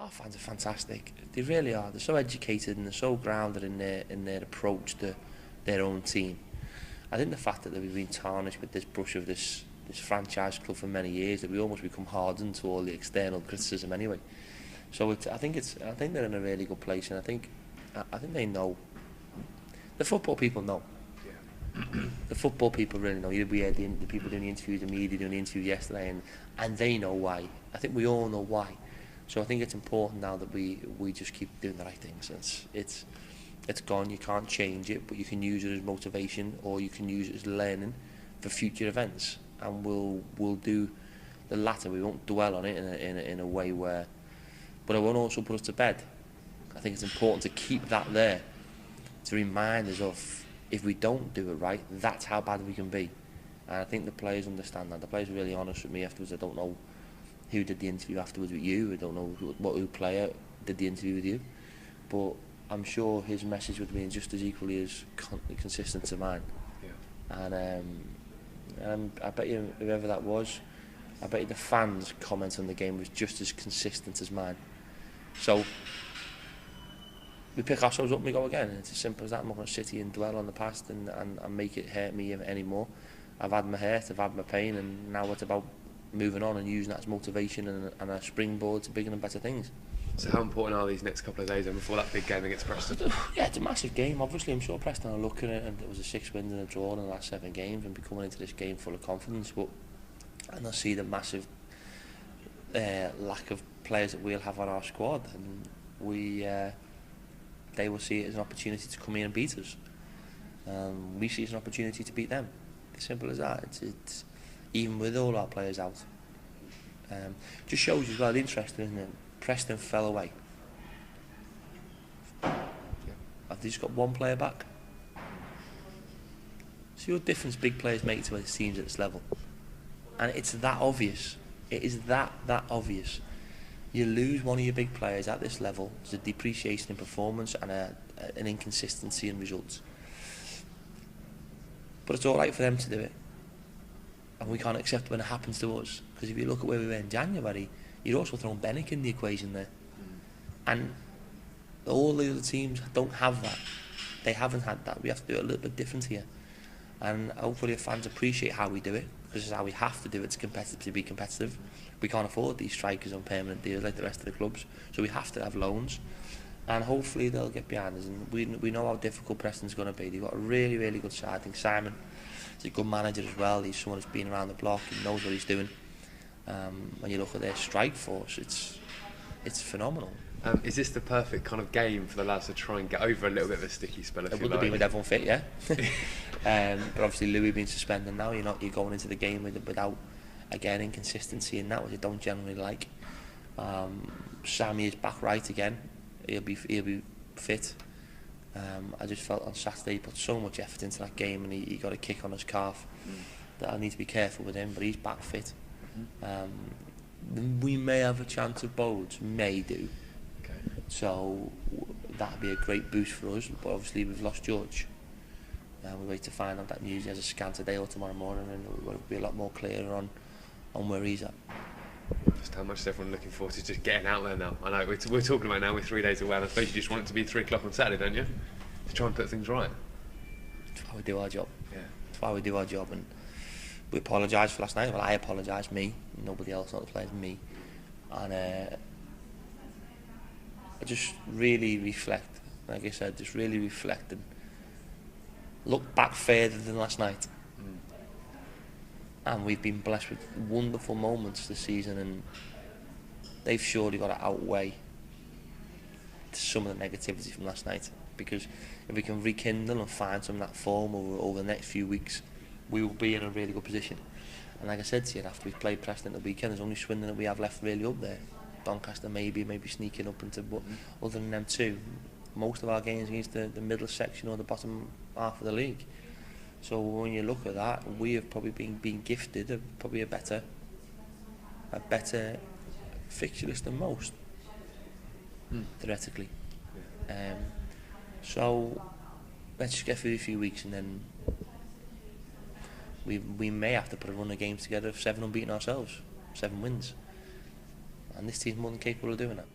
Our fans are fantastic. They really are. They're so educated and they're so grounded in their approach to their own team. I think the fact that we've been tarnished with this brush of this franchise club for many years, that we almost become hardened to all the external criticism anyway. So I think they're in a really good place, and I think they know. The football people know. The football people really know. We had the people doing the interviews, the media doing the interview yesterday, and they know why. I think we all know why. So I think it's important now that we just keep doing the right things. It's gone. You can't change it, but you can use it as motivation, or you can use it as learning for future events. And we'll do the latter. We won't dwell on it in a way where, but it won't also put us to bed. I think it's important to keep that there, to remind us of, if we don't do it right, that's how bad we can be. And I think the players understand that. The players were really honest with me afterwards. I don't know who did the interview afterwards with you. I don't know who player did the interview with you. But I'm sure his message would have been just as equally as consistent to mine. Yeah. And I bet you, whoever that was, I bet you the fans' comment on the game was just as consistent as mine. So we pick ourselves up and we go again. It's as simple as that. I'm not going to sit here and dwell on the past and make it hurt me anymore. I've had my hurt, I've had my pain, and now it's about moving on and using that as motivation and a springboard to bigger and better things. So how important are these next couple of days then before that big game against Preston? Yeah, it's a massive game. Obviously, I'm sure Preston are looking at it, and it was a 6 wins and a draw in the last 7 games, and be coming into this game full of confidence. And they'll see the massive lack of players that we'll have on our squad, and they will see it as an opportunity to come in and beat us. We see it as an opportunity to beat them. As simple as that. It's even with all our players out. Just shows you as well, interesting, isn't it? Preston fell away. Have they just got 1 player back? See what difference big players make to teams at this level. And it's that obvious. It is that obvious. You lose one of your big players at this level, there's a depreciation in performance and an inconsistency in results. But it's all right for them to do it. And we can't accept when it happens to us. Because if you look at where we were in January, you're also throwing Bennick in the equation there. And all the other teams don't have that. They haven't had that. We have to do it a little bit different here. And hopefully the fans appreciate how we do it, because it's how we have to do it to be competitive. We can't afford these strikers on permanent deals like the rest of the clubs, so we have to have loans. And hopefully they'll get behind us. And we know how difficult Preston's going to be. They've got a really, really good side. I think Simon is a good manager as well. He's someone who's been around the block and knows what he's doing. When you look at their strike force, it's phenomenal. Is this the perfect kind of game for the lads to try and get over a little bit of a sticky spell? It would have been with everyone fit, yeah. But obviously Louis being suspended now, you're going into the game without, again, inconsistency in that, which I don't generally like. Sammy is back right again. He'll be fit. I just felt on Saturday he put so much effort into that game, and he got a kick on his calf that I need to be careful with him, but he's back fit. We may have a chance of Bodes, may do. Okay. So that'd be a great boost for us, but obviously we've lost George. We wait to find out that news. He has a scan today or tomorrow morning, and we'll be a lot more clearer on where he's at. Just how much is everyone looking forward to just getting out there now? I know we're talking about now, we're 3 days away, and I suppose you just want it to be 3 o'clock on Saturday, don't you? To try and put things right. That's why we do our job. Yeah. That's why we do our job, and we apologise for last night. Well, I apologise, me, nobody else, not the players, me. And I just really reflect, like I said, just really reflect and look back further than last night. And we've been blessed with wonderful moments this season, and they've surely got to outweigh some of the negativity from last night. Because if we can rekindle and find some of that form over the next few weeks, we will be in a really good position. And like I said to you, after we've played Preston at the weekend, there's only Swindon that we have left really up there. Doncaster maybe sneaking up into, but other than them two, most of our games against the middle section or the bottom half of the league. So when you look at that, we have probably been gifted probably a better fixture list than most, theoretically. So let's just get through a few weeks, and then we may have to put a run of games together of 7 unbeaten ourselves, 7 wins. And this team's more than capable of doing that.